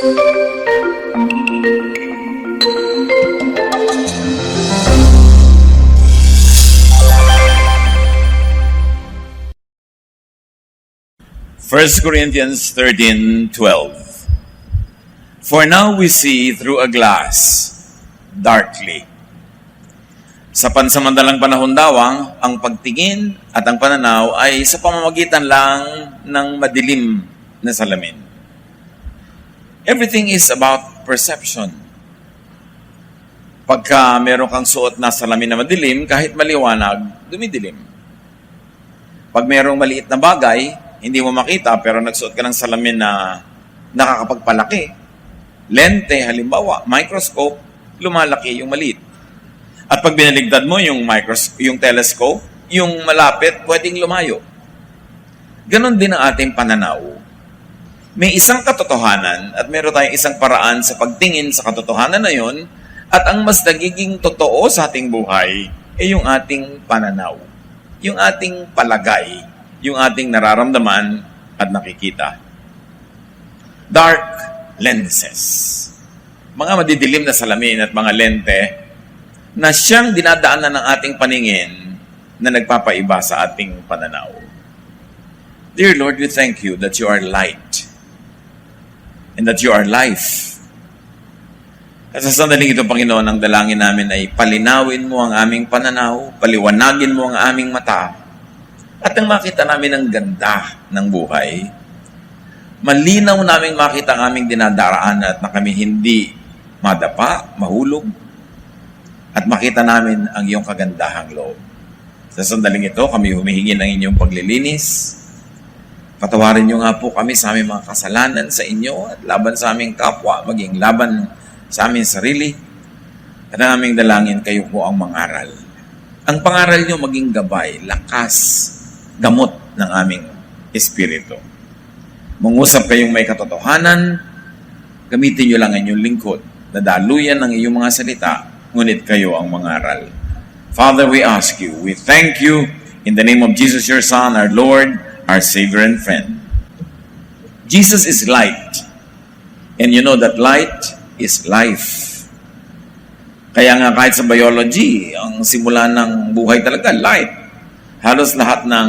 First Corinthians 13:12. For now we see through a glass, darkly. Sa pansamantalang panahon dawang, ang pagtingin at ang pananaw ay sa pamamagitan lang ng madilim na salamin. Everything is about perception. Pagka meron kang suot na salamin na madilim, kahit maliwanag, dumidilim. Pag merong maliit na bagay, hindi mo makita pero nagsuot ka ng salamin na nakakapagpalaki. Lente, halimbawa, microscope, lumalaki yung maliit. At pag binaligtad mo yung telescope, yung malapit, pwedeng lumayo. Ganon din ang ating pananaw. May isang katotohanan at meron tayong isang paraan sa pagtingin sa katotohanan na yon at ang mas nagiging totoo sa ating buhay ay yung ating pananaw, yung ating palagay, yung ating nararamdaman at nakikita. Dark lenses. Mga madidilim na salamin at mga lente na siyang dinadaanan ng ating paningin na nagpapaiba sa ating pananaw. Dear Lord, we thank you that you are light and that you are life. At sa sandaling ito, Panginoon, ang dalangin namin ay palinawin mo ang aming pananaw, paliwanagin mo ang aming mata, at nang makita namin ang ganda ng buhay, malinaw namin makita ang aming dinadaraan at na kami hindi madapa, mahulog, at makita namin ang iyong kagandahang loob. Sa sandaling ito, kami humihingi ng inyong paglilinis. Patawarin niyo nga po kami sa aming mga kasalanan sa inyo at laban sa aming kapwa, maging laban sa aming sarili. At ang aming dalangin, kayo po ang mangaral. Ang pangaral niyo maging gabay, lakas, gamot ng aming espiritu. Mangusap kayong may katotohanan, gamitin niyo lang ang inyong lingkod, nadaluyan ng iyong mga salita, ngunit kayo ang mangaral. Father, we ask you, we thank you in the name of Jesus, your Son, our Lord, our Savior and friend. Jesus is light, and you know that light is life. Kaya nga kahit sa biology, ang simula ng buhay talaga, light. Halos lahat ng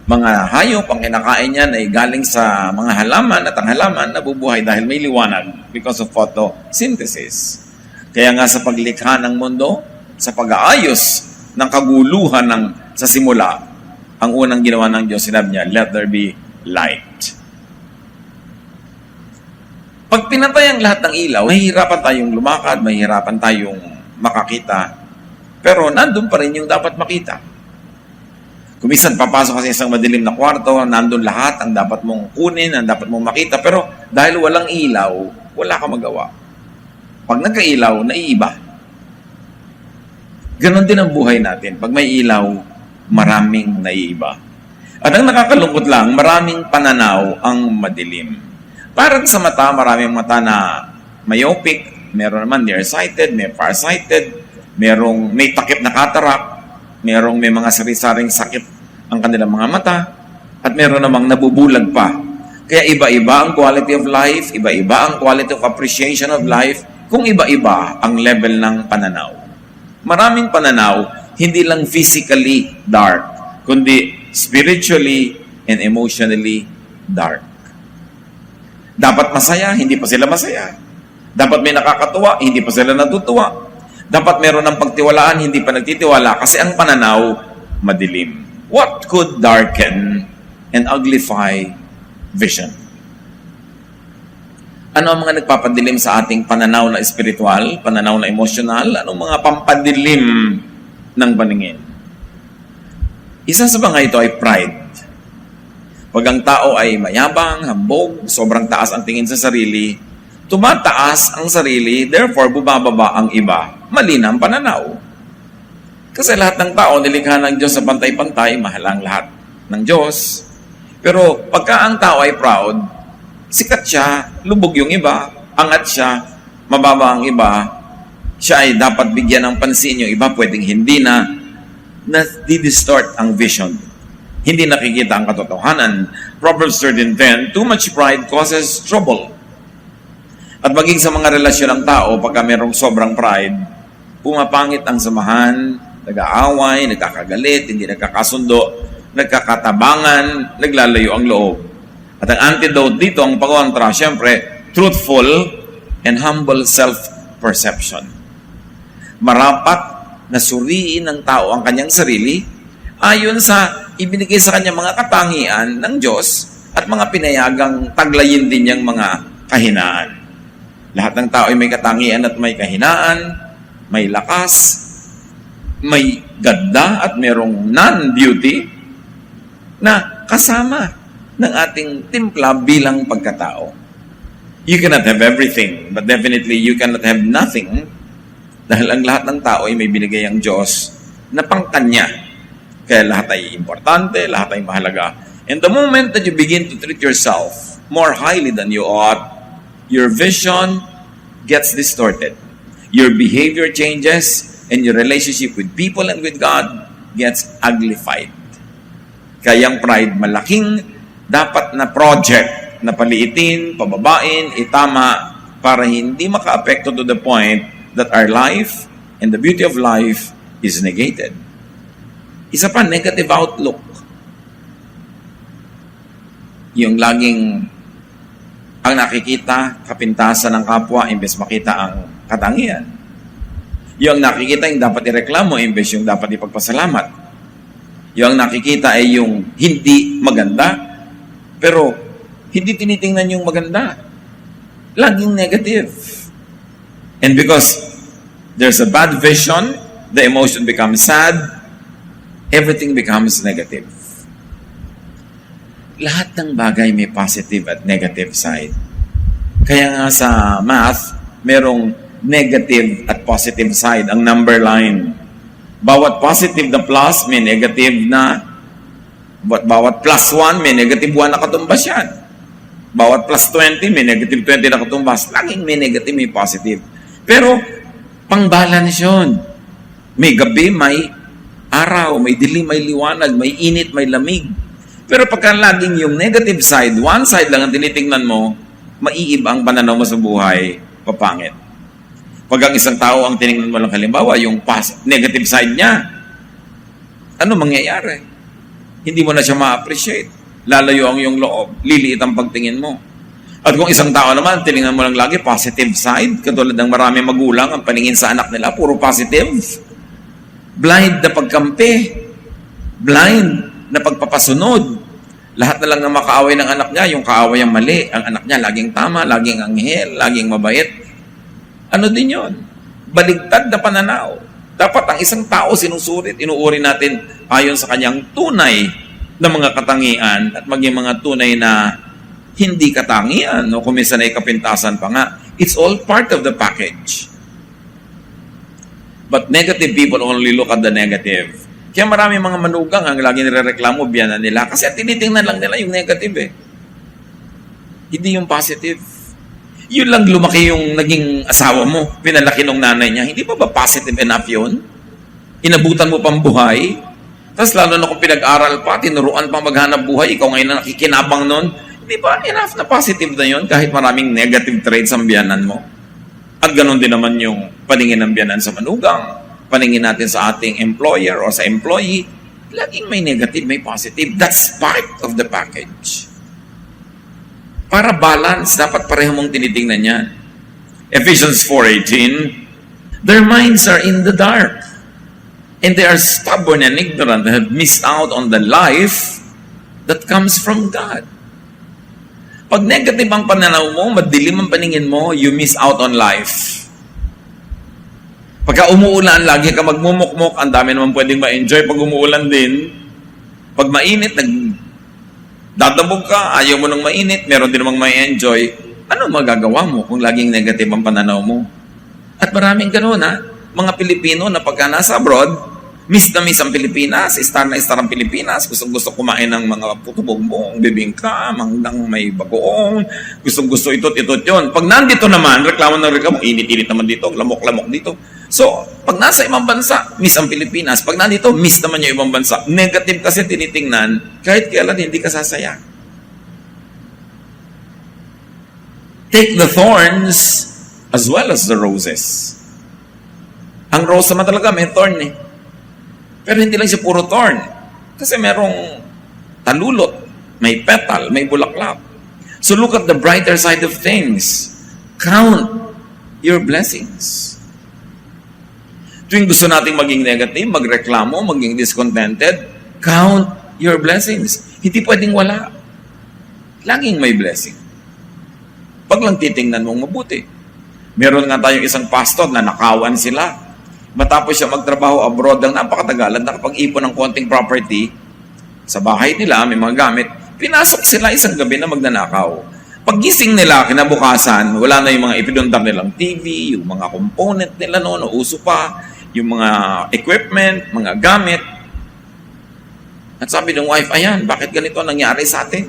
mga hayop, ang kinakain niyan ay galing sa mga halaman at ang halaman nabubuhay dahil may liwanag because of photosynthesis. Kaya nga sa paglikha ng mundo, sa pag-aayos ng kaguluhan sa simula, ang unang ginawa ng Diyos, sinabi niya, let there be light. Pag pinatay ang lahat ng ilaw, mahihirapan tayong lumakad, mahihirapan tayong makakita, pero nandun pa rin yung dapat makita. Kumisan, papasok kasi isang madilim na kwarto, nandun lahat ang dapat mong kunin, ang dapat mong makita, pero dahil walang ilaw, wala ka magawa. Pag nagka-ilaw, naiiba. Ganon din ang buhay natin. Pag may ilaw, maraming naiiba. At ang nakakalungkot lang, maraming pananaw ang madilim. Parang sa mata, maraming mata na myopic, meron naman nearsighted, may farsighted, may takip na cataract, may mga sari-saring sakit ang kanilang mga mata, at meron namang nabubulag pa. Kaya iba-iba ang quality of life, iba-iba ang quality of appreciation of life, kung iba-iba ang level ng pananaw. Maraming pananaw, hindi lang physically dark, kundi spiritually and emotionally dark. Dapat masaya, hindi pa sila masaya. Dapat may nakakatuwa, hindi pa sila natutuwa. Dapat meron ng pagtiwalaan, hindi pa nagtitiwala kasi ang pananaw madilim. What could darken and uglify vision? Ano ang mga nagpapadilim sa ating pananaw na espiritual, pananaw na emosyonal? Anong mga pampadilim ng paningin? Isa sa mga ito ay pride. Pag ang tao ay mayabang, hambog, sobrang taas ang tingin sa sarili, tumataas ang sarili, therefore bubababa ang iba. Mali na ang pananaw. Kasi lahat ng tao nilikha ng Diyos sa pantay-pantay, mahal ang lahat ng Diyos. Pero pagka ang tao ay proud, sikat siya, lubog yung iba, angat siya, mababa ang iba, siya ay dapat bigyan ng pansin, yung iba pwedeng hindi na di-distort ang vision. Hindi nakikita ang katotohanan. Proverbs 13:10, too much pride causes trouble. At maging sa mga relasyon ng tao, pagka merong sobrang pride, pumapangit ang samahan, nag-aaway, nagkakagalit, hindi nagkakasundo, nagkakatabangan, naglalayo ang loob. At ang antidote dito, ang pagkontra, syempre, truthful and humble self-perception. Marapat na suriin ng tao ang kanyang sarili ayon sa ibinigay sa kanya mga katangian ng Diyos at mga pinayagang taglayin din niyang mga kahinaan. Lahat ng tao ay may katangian at may kahinaan, may lakas, may ganda at merong non-beauty na kasama ng ating timpla bilang pagkatao. You cannot have everything, but definitely you cannot have nothing dahil ang lahat ng tao ay may binigay ang Diyos na pangkanya. Kaya lahat ay importante, lahat ay mahalaga. And the moment that you begin to treat yourself more highly than you ought, your vision gets distorted. Your behavior changes and your relationship with people and with God gets uglified. Kaya ang pride, malaking dapat na project na paliitin, pababain, itama para hindi maka-apekto to the point that our life and the beauty of life is negated. Isa pa, negative outlook. Yung laging ang nakikita, kapintasan ng kapwa, imbes makita ang katangian. Yung nakikita, yung dapat ireklamo, imbes yung dapat ipagpasalamat. Yung nakikita ay yung hindi maganda, pero hindi tinitingnan yung maganda. Laging negative. And because there's a bad vision, the emotion becomes sad, everything becomes negative. Lahat ng bagay may positive at negative side. Kaya nga sa math, merong negative at positive side, ang number line. Bawat positive na plus, may negative na, bawat plus 1, may negative 1 na katumbas yan. Bawat plus 20, may negative 20 na katumbas. Laging may negative, may positive. Pero, pang-balance yun. May gabi, may araw, may dilim, may liwanag, may init, may lamig. Pero pagka laging yung negative side, one side lang ang tinitingnan mo, maiiba ang pananaw mo sa buhay, papangit. Pag ang isang tao ang tinignan mo lang halimbawa, yung negative side niya, ano mangyayari? Hindi mo na siya ma-appreciate. Lalayo ang iyong loob, liliit ang pagtingin mo. At kung isang tao naman, tinignan mo lang lagi, positive side, katulad ng maraming magulang, ang paningin sa anak nila, puro positive. Blind na pagkampi. Blind na pagpapasunod. Lahat na lang na makaaway ng anak niya, yung kaaway ang mali. Ang anak niya laging tama, laging anghel, laging mabait. Ano din yun? Baligtad na pananaw. Dapat ang isang tao sinusurit, inuuri natin ayon sa kanyang tunay na mga katangian at maging mga tunay na hindi katangian o kung minsan ay kapintasan pa nga. It's all part of the package. But negative people only look at the negative. Kaya marami mga manugang ang lagi nirereklamo biyanan nila kasi tinitingnan lang nila yung negative eh. Hindi yung positive. Yun lang lumaki yung naging asawa mo, pinalaki ng nanay niya. Hindi pa ba positive enough yun? Inabutan mo pang buhay? Tapos lalo na kung pinag-aral pa, tinuruan pang maghanap buhay, ikaw ngayon na nakikinabang nun, hindi ba enough na positive na yun kahit maraming negative traits ang biyanan mo? At ganoon din naman yung paningin ng biyanan sa manugang, paningin natin sa ating employer o sa employee, laging may negative, may positive. That's part of the package. Para balance, dapat pareho mong tinitingnan yan. Ephesians 4:18, their minds are in the dark, and they are stubborn and ignorant, and have missed out on the life that comes from God. Pag negative ang pananaw mo, madilim ang paningin mo, you miss out on life. Pagka umuulan, lagi ka magmumukmok, ang dami naman pwedeng ma-enjoy pag umuulan din. Pag mainit, dadabog ka, ayaw mo nang mainit, meron din namang ma-enjoy. Ano magagawa mo kung laging negative ang pananaw mo? At maraming gano'n mga Pilipino na pagka nasa abroad, miss na miss ang Pilipinas, star na star ang Pilipinas, gustong-gusto kumain ng mga puto-bongbong, bibingka, manggang may bagoong, gustong-gusto ito't yun. Pag nandito naman, reklamo, init-init naman dito, lamok-lamok dito. So, pag nasa ibang bansa, miss ang Pilipinas. Pag nandito, miss naman yung ibang bansa. Negative kasi tinitingnan, kahit kailan hindi ka sasaya. Take the thorns as well as the roses. Ang rose naman talaga may thorn eh. Pero hindi lang siya puro thorn. Kasi merong talulot, may petal, may bulaklak. So look at the brighter side of things. Count your blessings. Tuwing gusto nating maging negative, magreklamo, maging discontented, count your blessings. Hindi pwedeng wala. Laging may blessing. Pag lang titingnan mong mabuti. Meron nga tayong isang pastor na nakawan sila. Matapos siya magtrabaho abroad ng napakatagalan, nakapag-ipon ng konting property, sa bahay nila, may mga gamit, pinasok sila isang gabi na magnanakaw. Paggising nila, kinabukasan, wala na yung mga ipinundar nilang TV, yung mga component nila noon, uso pa, yung mga equipment, mga gamit. At sabi ng wife, ayan, bakit ganito nangyari sa atin?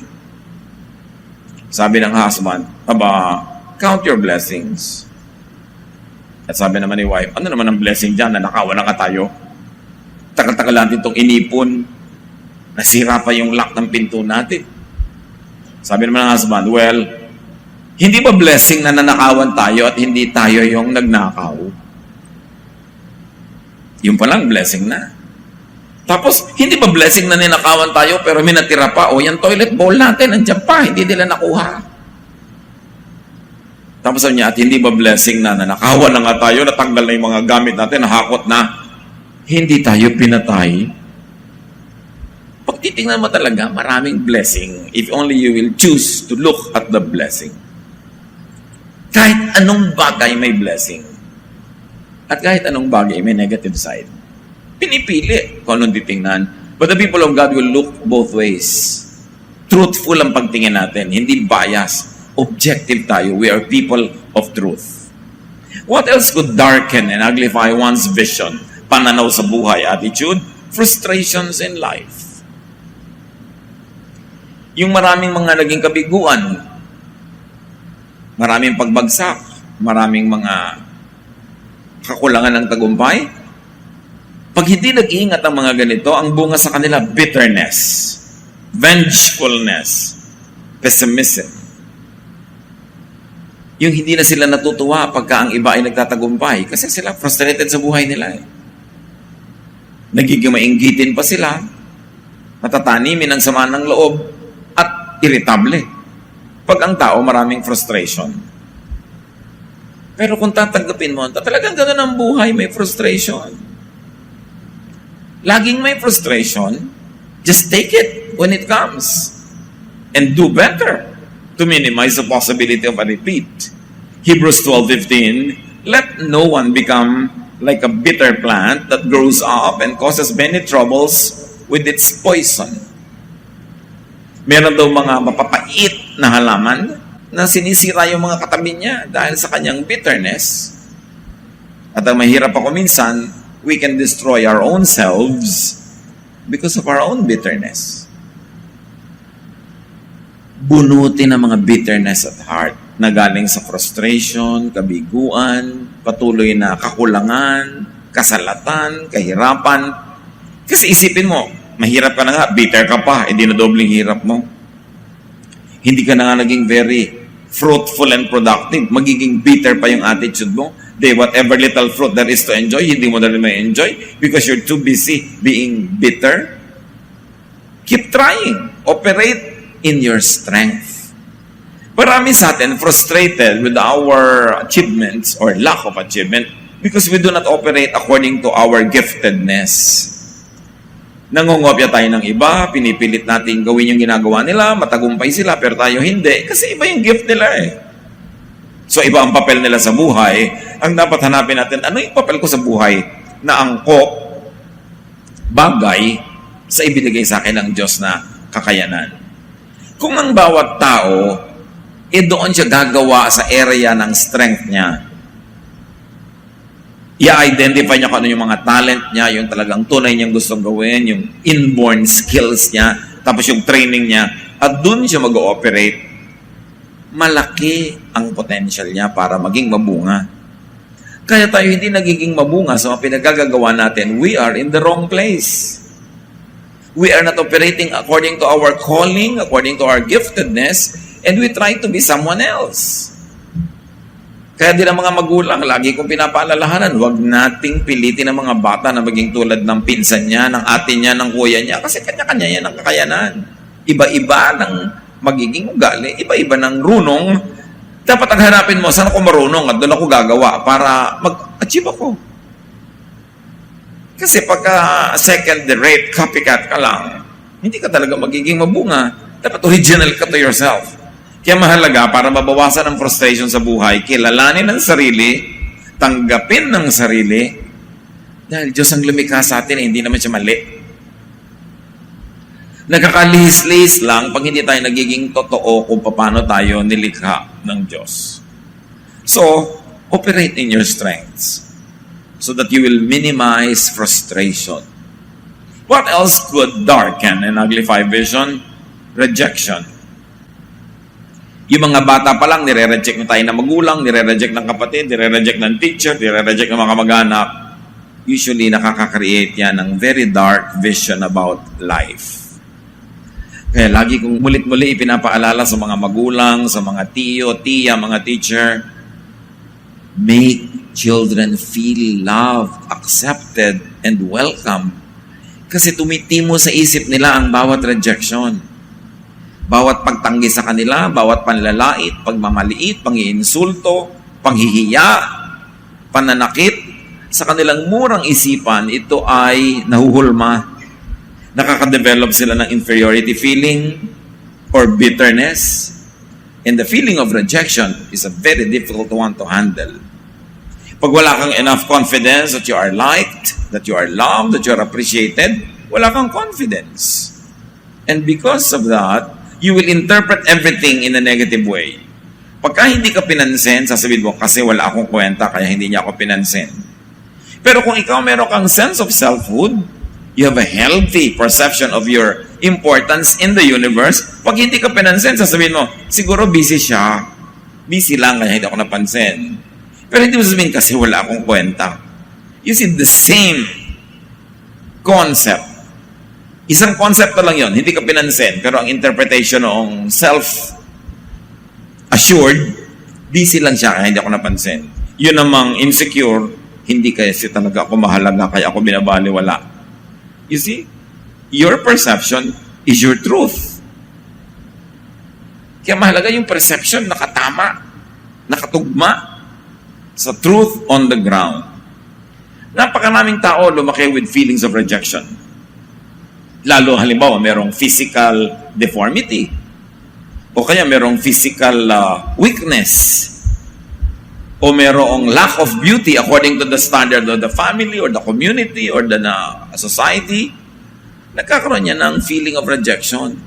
Sabi ng husband, count your blessings. At sabi naman ni wife, ano naman ang blessing dyan na nakawan na ka tayo? Tagal-tagal natin itong inipon. Nasira pa yung lock ng pinto natin. Sabi naman ng husband, well, hindi ba blessing na nanakawan tayo at hindi tayo yung nagnakaw? Yung palang blessing na. Tapos, hindi ba blessing na ninakawan tayo pero may natira pa? O, yung toilet bowl natin, nandiyan pa, hindi nila nakuha. Tapos sabi niya, at hindi ba blessing na nanakawan na nga tayo, natanggal na yung mga gamit natin, nahakot na, hindi tayo pinatay? Pag titingnan mo talaga, maraming blessing if only you will choose to look at the blessing. Kahit anong bagay may blessing. At kahit anong bagay may negative side. Pinipili kung anong titingnan. But the people of God will look both ways. Truthful ang pagtingin natin, hindi bias. Objective tayo. We are people of truth. What else could darken and uglify one's vision? Pananaw sa buhay, attitude, frustrations in life. Yung maraming mga naging kabiguan, maraming pagbagsak, maraming mga kakulangan ng tagumpay. Pag hindi nag-iingat ang mga ganito, ang bunga sa kanila, bitterness, vengefulness, pessimism. Yung hindi na sila natutuwa pagka ang iba ay nagtatagumpay kasi sila frustrated sa buhay nila eh. Nagiging mainggitin pa sila, matatanimin ang sama ng loob, at irritable. Pag ang tao maraming frustration. Pero kung tatanggapin mo, talagang gano'n ang buhay, may frustration. Laging may frustration, just take it when it comes. And do better to minimize the possibility of a repeat. Hebrews 12:15, let no one become like a bitter plant that grows up and causes many troubles with its poison. Meron daw mga mapapait na halaman na sinisira yung mga katabi niya dahil sa kanyang bitterness. At ang mahirap ako minsan, we can destroy our own selves because of our own bitterness. Bunutin ang mga bitterness at heart na galing sa frustration, kabiguan, patuloy na kakulangan, kasalatan, kahirapan. Kasi isipin mo, mahirap ka na nga, bitter ka pa, edi na dobling hirap mo. Hindi ka na nga naging very fruitful and productive. Magiging bitter pa yung attitude mo. Whatever little fruit there is to enjoy, hindi mo na rin may enjoy because you're too busy being bitter. Keep trying. Operate in your strength. Marami sa atin frustrated with our achievements or lack of achievement because we do not operate according to our giftedness. Nangungopya tayo ng iba, pinipilit natin gawin yung ginagawa nila, matagumpay sila, pero tayo hindi. Kasi iba yung gift nila eh. So iba ang papel nila sa buhay. Ang dapat hanapin natin, ano yung papel ko sa buhay na angkop, bagay, sa ibinigay sa akin ng Diyos na kakayanan. Kung ang bawat tao, doon siya gagawa sa area ng strength niya. I-identify niya kung ano yung mga talent niya, yung talagang tunay niyang gustong gawin, yung inborn skills niya, tapos yung training niya, at doon siya mag-ooperate, malaki ang potential niya para maging mabunga. Kaya tayo hindi nagiging mabunga sa mga pinagagagawa natin, we are in the wrong place. We are not operating according to our calling, according to our giftedness, and we try to be someone else. Kaya din ang mga magulang, lagi kong pinapaalalahanan, huwag nating pilitin ang mga bata na maging tulad ng pinsan niya, ng ate niya, ng kuya niya, kasi kanya-kanya yan ang kakayanan. Iba-iba ng magiging ugali, iba-iba ng runong. Dapat ang hanapin mo, saan ako marunong at doon ako gagawa para mag-achieve ako. Kasi pagka second-rate copycat ka lang, hindi ka talaga magiging mabunga. Dapat original ka to yourself. Kaya mahalaga para mabawasan ang frustration sa buhay, kilalanin ang sarili, tanggapin ng sarili, dahil Diyos ang lumikha sa atin, hindi naman siya mali. Nagkakalihis-lihis lang pag hindi tayo nagiging totoo kung paano tayo nilikha ng Diyos. So, operate in your strengths so that you will minimize frustration. What else could darken and uglify vision? Rejection. Yung mga bata pa lang, nire-reject na tayo ng magulang, nire-reject ng kapatid, nire-reject ng teacher, nire-reject ng mga kamag-anak. Usually, nakaka-create yan ng very dark vision about life. Kaya lagi kong mulit-muli ipinapaalala sa mga magulang, sa mga tiyo, tiya, mga teacher, make children feel loved, accepted, and welcome. Kasi tumitimo sa isip nila ang bawat rejection. Bawat pagtanggi sa kanila, bawat panlalait, pagmamaliit, pangiinsulto, panghihiya, pananakit, sa kanilang murang isipan, ito ay nahuhulma. Nakaka-develop sila ng inferiority feeling or bitterness. And the feeling of rejection is a very difficult one to handle. Pag wala kang enough confidence that you are liked, that you are loved, that you are appreciated, wala kang confidence. And because of that, you will interpret everything in a negative way. Pagka hindi ka pinansin, sasabihin mo, kasi wala akong kwenta, kaya hindi niya ako pinansin. Pero kung ikaw meron kang sense of selfhood, you have a healthy perception of your importance in the universe, pag hindi ka pinansin, sasabihin mo, siguro busy siya. Busy lang, kaya hindi ako napansin. Pero hindi mo sabihin, kasi wala akong kwenta. You see, the same concept. Isang concept lang yon, hindi ka pinansin, pero ang interpretation ng self-assured, busy lang siya, kaya hindi ako napansin. Yun namang insecure, hindi kasi talaga ako mahalaga, kaya ako binabaliwala. You see, your perception is your truth. Kaya mahalaga yung perception, nakatama, nakatugma sa truth on the ground. Napakaraming tao lumaki with feelings of rejection. Lalo halimbawa, merong physical deformity. O kaya merong physical weakness. O merong lack of beauty according to the standard of the family or the community or the society. Nagkakaroon niya ng feeling of rejection.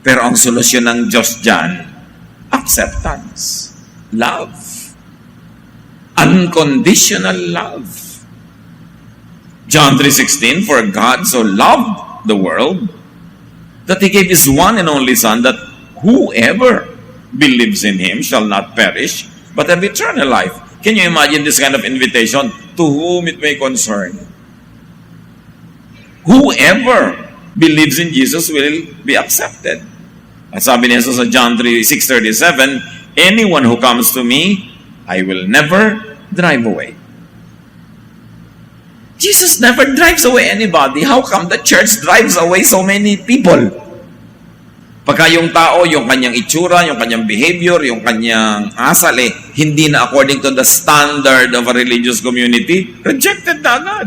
Pero ang solusyon ng Diyos dyan, acceptance, love, unconditional love. John 3:16, for God so loved the world that He gave His one and only Son, that whoever believes in Him shall not perish, but have eternal life. Can you imagine this kind of invitation? To whom it may concern. Whoever believes in Jesus will be accepted. At sabi ni Jesus sa John 6:37, anyone who comes to me, I will never drive away. Jesus never drives away anybody. How come the church drives away so many people? Pagka yung tao, yung kanyang itsura, yung kanyang behavior, yung kanyang asal, hindi na according to the standard of a religious community, rejected na agad.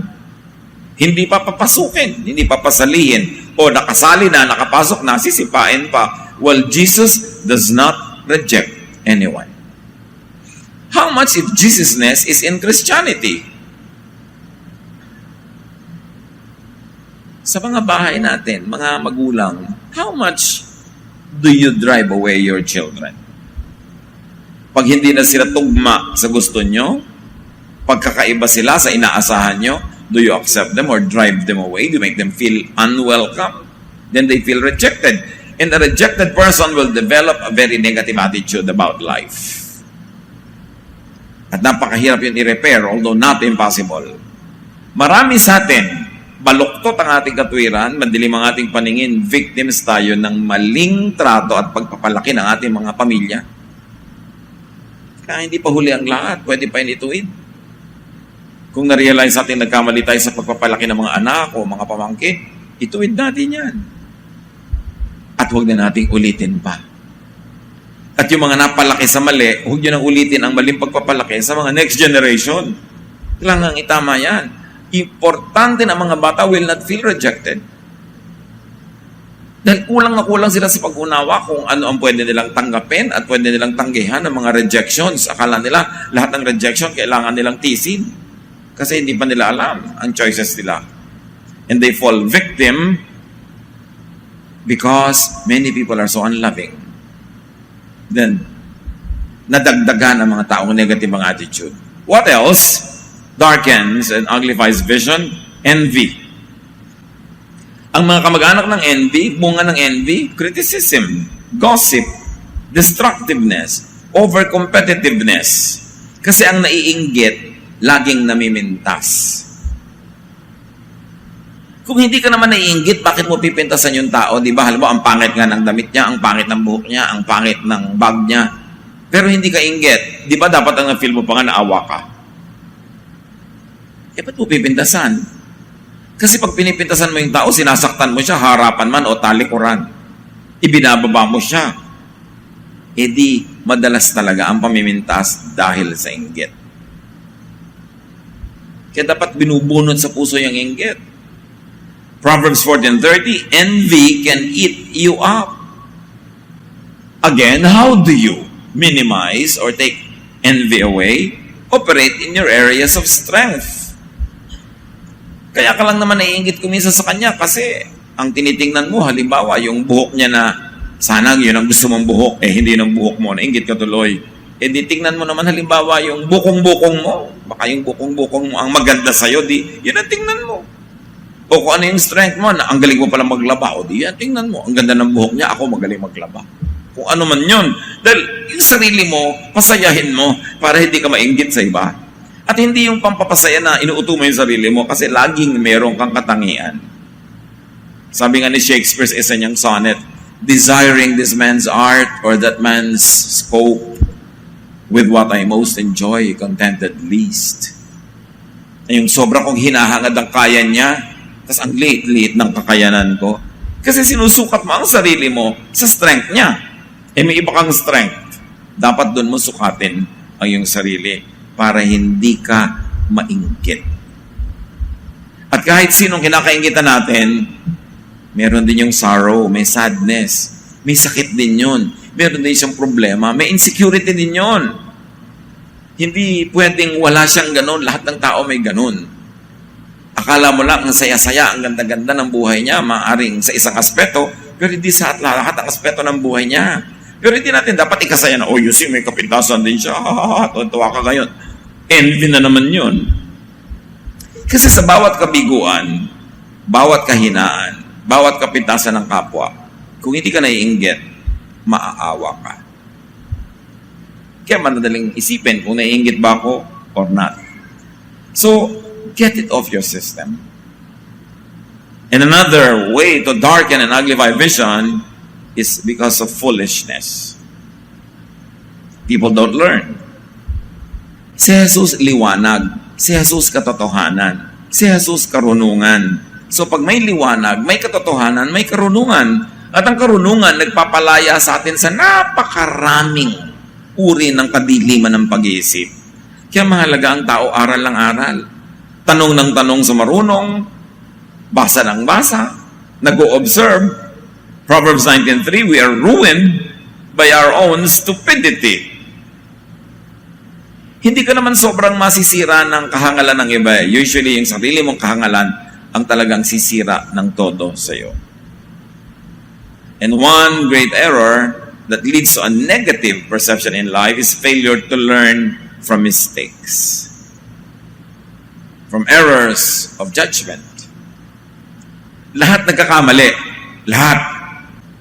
Hindi pa papasukin, hindi pa pasalihin. O nakasali na, nakapasok na, sisipain pa. Well, Jesus does not reject anyone. How much if Jesusness is in Christianity? Sa mga bahay natin, mga magulang, how much do you drive away your children? Pag hindi na sila tugma sa gusto nyo, pagkakaiba sila sa inaasahan nyo, do you accept them or drive them away? Do you make them feel unwelcome? Then they feel rejected. And a rejected person will develop a very negative attitude about life. At napakahirap yun i-repair, although not impossible. Marami sa atin, baluktot ang ating katwiran, madilim ang ating paningin, victims tayo ng maling trato at pagpapalaki ng ating mga pamilya. Kaya hindi pa huli ang lahat, pwede pa yun ituwid. Kung na-realize natin nagkamali tayo sa pagpapalaki ng mga anak o mga pamangkin, ituwid natin yan. At huwag na nating ulitin pa. At yung mga napalaki sa mali, huwag nyo nang ulitin ang maling pagpapalaki sa mga next generation. Kailangan itama yan. Importante na mga bata will not feel rejected. Dahil kulang na kulang sila sa pag-unawa kung ano ang pwede nilang tanggapin at pwede nilang tanggihan ng mga rejections. Akala nila lahat ng rejection kailangan nilang tisin. Kasi hindi pa nila alam ang choices nila. And they fall victim because many people are so unloving. Then, nadagdagan ang mga taong negative ang attitude. What else darkens and uglifies vision? Envy. Ang mga kamag-anak ng envy, bunga ng envy, criticism, gossip, destructiveness, over-competitiveness. Kasi ang naiinggit, laging namimintas. Kung hindi ka naman naiinggit, bakit mo pipintasan yung tao? Di ba? Halimbawa, ang pangit nga ng damit niya, ang pangit ng buhok niya, ang pangit ng bag niya. Pero hindi ka inggit. Di ba dapat ang na-feel mo pa nga naawa ka? Ba't mo pipintasan? Kasi pag pinipintasan mo yung tao, sinasaktan mo siya, harapan man o talikuran. Ibinababa mo siya. Di, madalas talaga ang pamimintas dahil sa inggit. Kaya dapat binubunot sa puso yung inggit. Proverbs 14:30, envy can eat you up. Again, how do you minimize or take envy away? Operate in your areas of strength. Kaya ka lang naman naiinggit kumisa sa kanya kasi ang tinitingnan mo, halimbawa, yung buhok niya na sana yun ang gusto mong buhok, hindi ng buhok mo, nainggit ka tuloy. Di tingnan mo naman halimbawa yung bukong-bukong mo, baka yung bukong-bukong mo ang maganda sa'yo, yun ang tingnan mo. O kung ano yung strength mo, na ang galing mo pala maglaba, di yan tingnan mo, ang ganda ng buhok niya, ako magaling maglaba. Kung ano man yun. Dahil yung sarili mo, pasayahin mo para hindi ka mainggit sa iba. At hindi yung pampapasaya na inuuto mo yung sarili mo kasi laging meron kang katangian. Sabi nga ni Shakespeare sa isa niyang sonnet, desiring this man's art or that man's scope with what I most enjoy, contented least. Yung sobra kong hinahangad ang kaya niya, tas ang liit-liit ng kakayanan ko. Kasi sinusukat mo ang sarili mo sa strength niya. May iba kang strength. Dapat doon mo sukatin ang iyong sarili para hindi ka mainggit. At kahit sinong kinakainggitan natin, meron din yung sorrow, may sadness, may sakit din yun. Meron din siyang problema, may insecurity din yun. Hindi pwedeng wala siyang ganun, lahat ng tao may ganun. Akala mo lang ang saya-saya, ang ganda-ganda ng buhay niya, maaaring sa isang aspeto, pero hindi sa lahat ng aspeto ng buhay niya. Pero hindi natin dapat ikasaya na, you see, may kapintasan din siya, tuwa ka ngayon. Envy na naman yun. Kasi sa bawat kabiguan, bawat kahinaan, bawat kapintasan ng kapwa, kung hindi ka naiinggit, maaawa ka. Kaya madaling isipin kung naiinggit ba ako or not. So, get it off your system. And another way to darken and uglify vision is because of foolishness. People don't learn. Si Jesus liwanag. Si Jesus katotohanan. Si Jesus karunungan. So pag may liwanag, may katotohanan, may karunungan. At ang karunungan nagpapalaya sa atin sa napakaraming uri ng kadiliman ng pag-iisip. Kaya mahalaga ang tao aral ng aral. Tanong ng tanong sa marunong, basa ng basa, nag-o-observe. Proverbs 19:3, we are ruined by our own stupidity. Hindi ka naman sobrang masisira ng kahangalan ng iba. Usually, yung sarili mong kahangalan ang talagang sisira ng todo sa iyo. And one great error that leads to a negative perception in life is failure to learn from mistakes. From errors of judgment. Lahat nagkakamali. Lahat.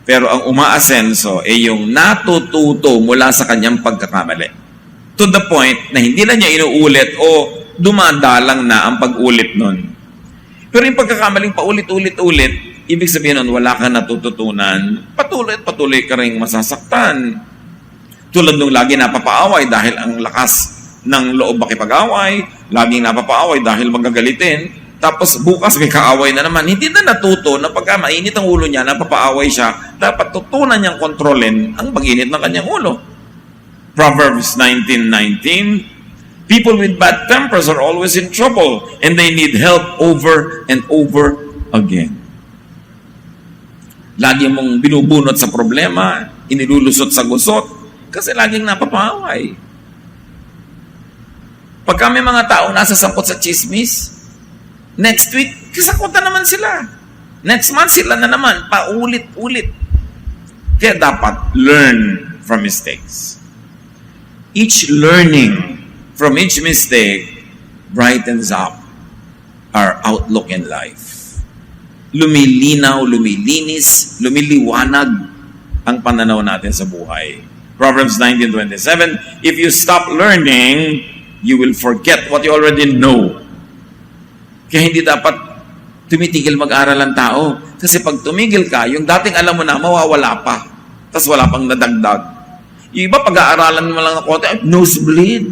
Pero ang umaasenso ay yung natututo mula sa kanyang pagkakamali. To the point na hindi na niya inuulit o dumadalang na ang pag-ulit nun. Pero yung pagkakamaling paulit-ulit-ulit, ibig sabihin nun, wala kang natututunan, patuloy ka rin masasaktan. Tulad nung lagi napapaaway dahil ang lakas ng loob makipag-away, laging napapaaway dahil magagalitin, tapos bukas may kaaway na naman. Hindi na natuto na pagka mainit ang ulo niya, napapaaway siya, dapat tutunan niyang kontrolin ang pag-init ng kanyang ulo. Proverbs 19:19, people with bad tempers are always in trouble and they need help over and over again. Lagi mong binubunot sa problema, inilulusot sa gusot, kasi laging napapaaway. Pagka may mga tao nasa sangkot sa chismis, next week, kasangkot na naman sila. Next month, sila na naman, paulit-ulit. Kaya dapat learn from mistakes. Each learning from each mistake brightens up our outlook in life. Lumilinaw, lumilinis, lumiliwanag ang pananaw natin sa buhay. Proverbs 19:27, if you stop learning, you will forget what you already know. Kaya hindi dapat tumitigil mag-aral ang tao. Kasi pag tumigil ka, yung dating alam mo na, mawawala pa. Tapos wala pang nadagdag. Yung iba, pag-aaralan mo lang ng konti, nosebleed.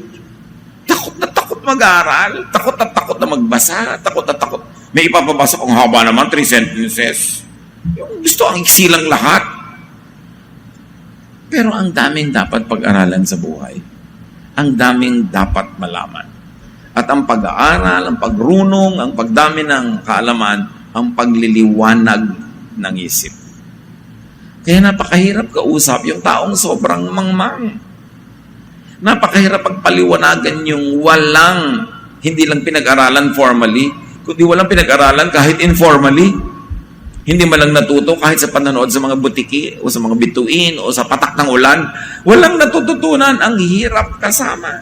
Takot na takot mag-aaral. Takot na magbasa. Takot na takot. May ipapabasa kung haba naman, 3 sentences. Yung gusto ang iksilang lahat. Pero ang daming dapat pag-aralan sa buhay. Ang daming dapat malaman. At ang pag-aaral, ang pagrunong, ang pagdami ng kaalaman, ang pagliliwanag ng isip. Kaya napakahirap kausap yung taong sobrang mangmang. Napakahirap pagpaliwanagan yung walang, hindi lang pinag-aralan formally, kundi walang pinag-aralan kahit informally. Hindi man lang natuto kahit sa panonood sa mga butiki o sa mga bituin o sa patak ng ulan. Walang natututunan. Ang hirap kasama.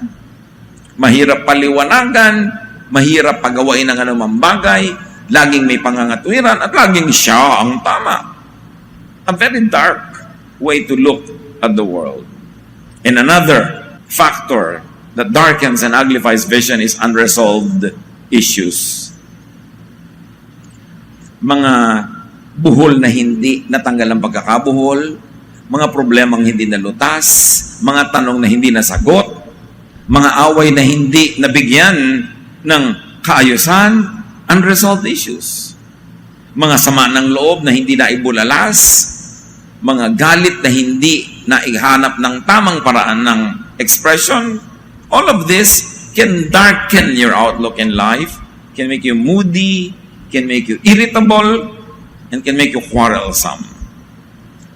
Mahirap paliwanagan, mahirap pagawain ng anumang bagay, laging may pangangatwiran at laging siya ang tama. A very dark way to look at the world. And another factor that darkens and uglifies vision is unresolved issues. Mga buhol na hindi natanggal ang pagkakabuhol, mga problemang hindi nalutas, mga tanong na hindi nasagot, mga away na hindi nabigyan ng kaayusan, unresolved issues. Mga sama ng loob na hindi naibulalas, mga galit na hindi naihanap ng tamang paraan ng expression. All of this can darken your outlook in life, can make you moody, can make you irritable, and can make you quarrelsome.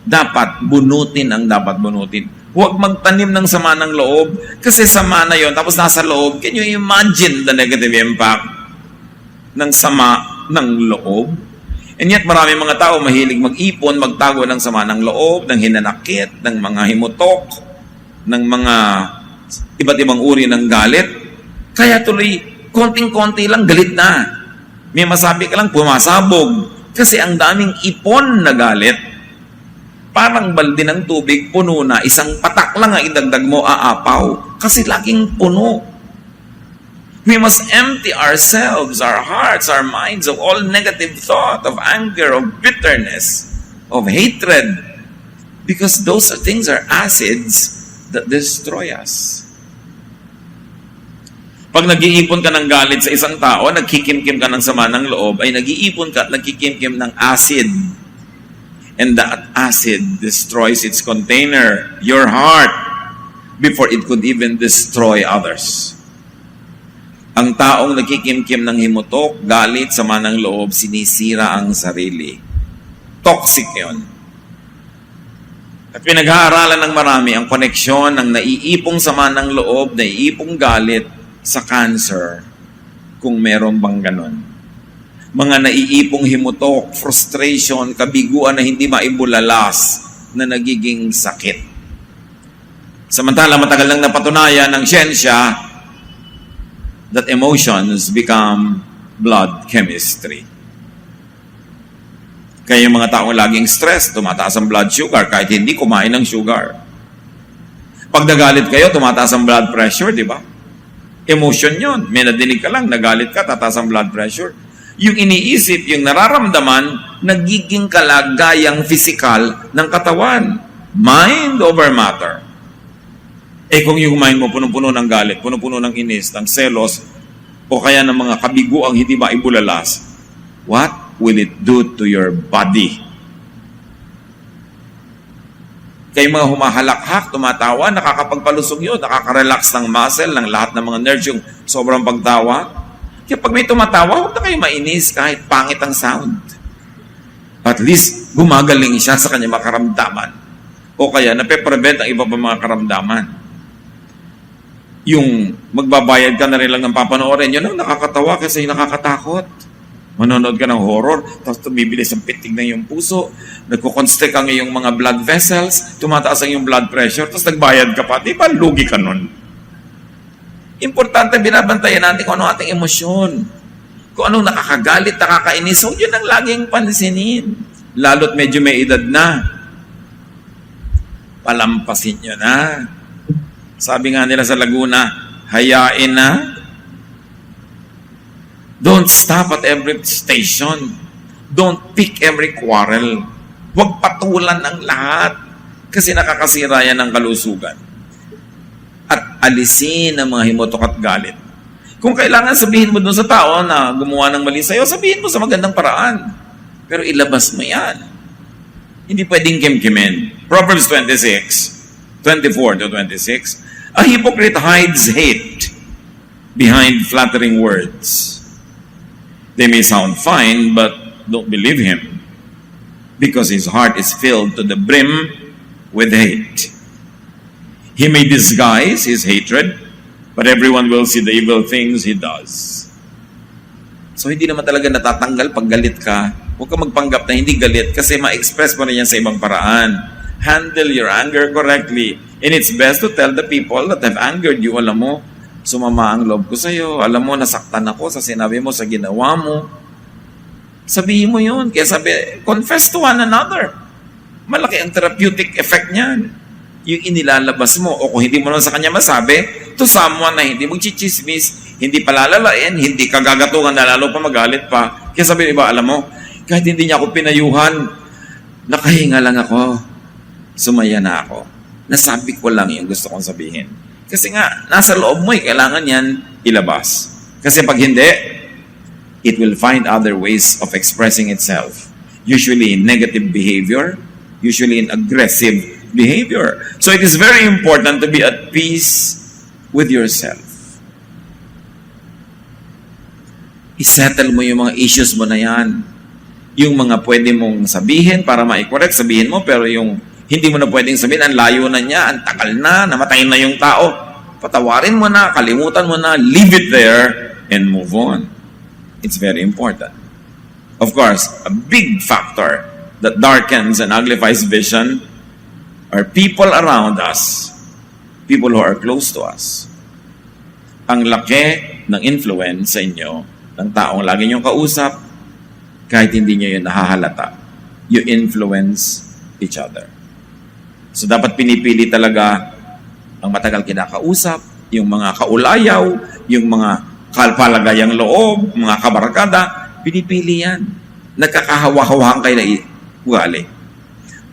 Dapat bunutin ang dapat bunutin. Huwag magtanim ng sama ng loob kasi sama na yon tapos nasa loob. Can you imagine the negative impact ng sama ng loob? And yet marami mga tao mahilig mag-ipon, magtago ng sama ng loob, ng hinanakit, ng mga himutok, ng mga iba't ibang uri ng galit. Kaya tuloy, konting-konti lang galit na. May masabi ka lang, pumasabog. Kasi ang daming ipon na galit, parang balde ng tubig, puno na, isang patak lang ang idagdag mo, aapaw. Kasi laging puno. We must empty ourselves, our hearts, our minds of all negative thought, of anger, of bitterness, of hatred. Because those things are acids that destroy us. Pag nag-iipon ka ng galit sa isang tao, nagkikimkim ka ng sama ng loob, ay nag-iipon ka at nagkikimkim ng acid. And that acid destroys its container, your heart, before it could even destroy others. Ang taong nagkikimkim ng himutok, galit, sama ng loob, sinisira ang sarili. Toxic yon. At pinag-aaralan ng marami ang koneksyon ng naiipong sama ng loob, naiipong galit, sa cancer, kung meron bang ganon. Mga naiipong himutok, frustration, kabiguan na hindi maibulalas na nagiging sakit. Samantala, matagal nang napatunayan ng siyensya that emotions become blood chemistry. Kaya yung mga taong laging stress, tumataas ang blood sugar kahit hindi kumain ng sugar. Pag nagalit kayo, tumataas ang blood pressure, di ba? Emotion yon. May nadinig ka lang, nagalit ka, tataas ang blood pressure. Yung iniisip, yung nararamdaman, nagiging kalagayang physical ng katawan. Mind over matter. Eh kung yung mind mo punong-puno ng galit, punong-puno ng inis, ng selos, o kaya ng mga kabiguang hindi maibulalas, what will it do to your body? Kaya mga humahalakhak, tumatawa, nakakapagpalusog yun, nakaka-relax ng muscle, ng lahat ng mga nerves, yung sobrang pagtawa. Kaya pag may tumatawa, huwag na kayo mainis kahit pangit ang sound. At least, gumagaling siya sa kanyang makaramdaman. O kaya, nape-prevent ang iba pa mga karamdaman. Yung magbabayad ka na rin lang ng papanoorin, yun ang nakakatawa kasi nakakatakot. Manonood ka ng horror, tapos tumibilis ang pitig ng iyong puso, nagkukonstrict ang iyong mga blood vessels, tumataas ang iyong blood pressure, tapos nagbayad ka pa, di ba lugi ka nun? Importante, binabantayan natin kung ano ating emosyon. Kung anong nakakagalit, nakakainis, so yun ang laging pansinin. Lalo't medyo may edad na. Palampasin nyo na. Sabi nga nila sa Laguna, hayain na. Don't stop at every station. Don't pick every quarrel. Huwag patulan ang lahat. Kasi nakakasira yan ng kalusugan. At alisin ang mga himotok at galit. Kung kailangan sabihin mo dun sa tao na gumawa ng mali sa'yo, sabihin mo sa magandang paraan. Pero ilabas mo yan. Hindi pwedeng kimkimin. Proverbs 26, 24 to 26, a hypocrite hides hate behind flattering words. They may sound fine, but don't believe him, because his heart is filled to the brim with hate. He may disguise his hatred, but everyone will see the evil things he does. So hindi naman talaga natatanggal pag galit ka. Huwag ka magpanggap na hindi galit kasi ma-express mo rin yan sa ibang paraan. Handle your anger correctly. And it's best to tell the people that have angered you, alam mo, sumama ang loob ko sa'yo. Alam mo, nasaktan ako sa sinabi mo, sa ginawa mo. Sabihin mo yun. Kaya sabi, confess to one another. Malaki ang therapeutic effect niyan. Yung inilalabas mo, o kung hindi mo naman sa kanya masabi, to someone na hindi magchichismis, hindi palalalain, hindi kagagatungan na lalo pa magalit pa. Kaya sabi, iba, alam mo, kahit hindi niya ako pinayuhan, nakahinga lang ako, sumaya na ako. Nasabi ko lang yung gusto kong sabihin. Kasi nga, nasa loob mo, kailangan yan ilabas. Kasi pag hindi, it will find other ways of expressing itself. Usually in negative behavior, usually in aggressive behavior. So it is very important to be at peace with yourself. Isettle mo yung mga issues mo na yan. Yung mga pwede mong sabihin para ma-correct, sabihin mo, pero yung hindi mo na pwedeng sabihin, ang layo na niya, ang tagal na, namatayin na yung tao. Patawarin mo na, kalimutan mo na, leave it there, and move on. It's very important. Of course, a big factor that darkens and uglifies vision are people around us, people who are close to us. Ang laki ng influence sa inyo, ng taong lagi niyong kausap, kahit hindi niyo yun nahahalata. You influence each other. So dapat pinipili talaga ang matagal kinakausap, yung mga kaulayaw, yung mga kalpalagayang loob, mga kabarkada, pinipili yan. Nagkakahawa-hawahan kayo na ugali.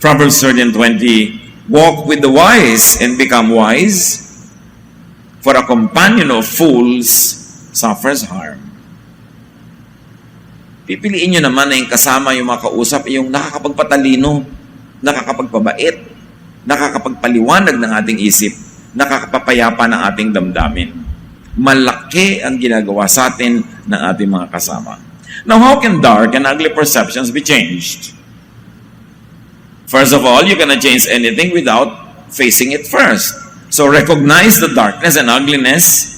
Proverbs 13:20, walk with the wise and become wise, for a companion of fools suffers harm. Pipiliin nyo naman na yung kasama yung mga kausap, yung nakakapagpatalino, nakakapagpabait, nakakapagpaliwanag ng ating isip, nakakapapayapa ng ating damdamin. Malaki ang ginagawa sa atin ng ating mga kasama. Now, how can dark and ugly perceptions be changed? First of all, you cannot change anything without facing it first. So recognize the darkness and ugliness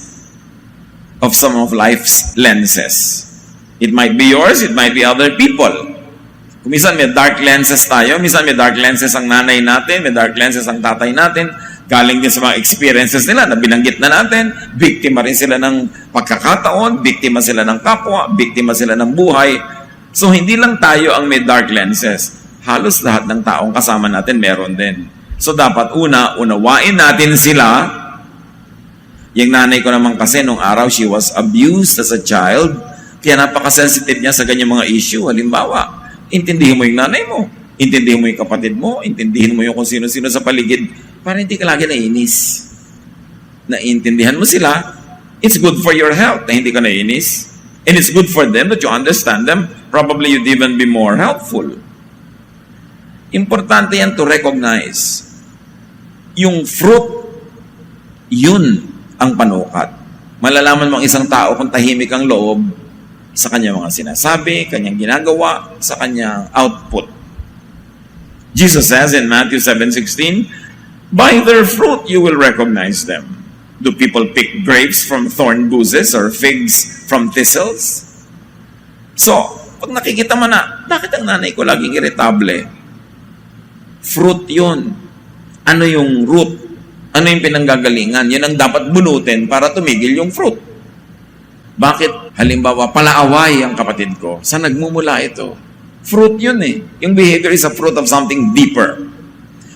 of some of life's lenses. It might be yours, it might be other people. Kung minsan may dark lenses tayo, minsan may dark lenses ang nanay natin, may dark lenses ang tatay natin, galing din sa mga experiences nila na binanggit na natin, biktima rin sila ng pagkakataon, biktima sila ng kapwa, biktima sila ng buhay. So hindi lang tayo ang may dark lenses. Halos lahat ng taong kasama natin meron din. So dapat unawain natin sila. Yung nanay ko naman kasi nung araw, she was abused as a child, kaya napaka-sensitive niya sa ganyang mga issue. Halimbawa, intindihin mo yung nanay mo, intindihin mo yung kapatid mo, intindihin mo yung kung sino-sino sa paligid para hindi ka lagi nainis. naiintindihan mo sila, it's good for your health na hindi ka naiinis. And it's good for them that you understand them. Probably you'd even be more helpful. Importante yan to recognize. Yung fruit, yun ang panukat. Malalaman mo ang isang tao kung tahimik ang loob sa kanyang mga sinasabi, kanyang ginagawa, sa kanyang output. Jesus says in Matthew 7:16, "By their fruit you will recognize them. Do people pick grapes from thorn bushes or figs from thistles?" So, pag nakikita mo na, bakit ang nanay ko laging irritable? Fruit yun. Ano yung root? Ano yung pinanggagalingan? Yan ang dapat bunutin para tumigil yung fruit. Bakit? Halimbawa, palaaway ang kapatid ko. Saan nagmumula ito? Fruit yun eh. Yung behavior is a fruit of something deeper.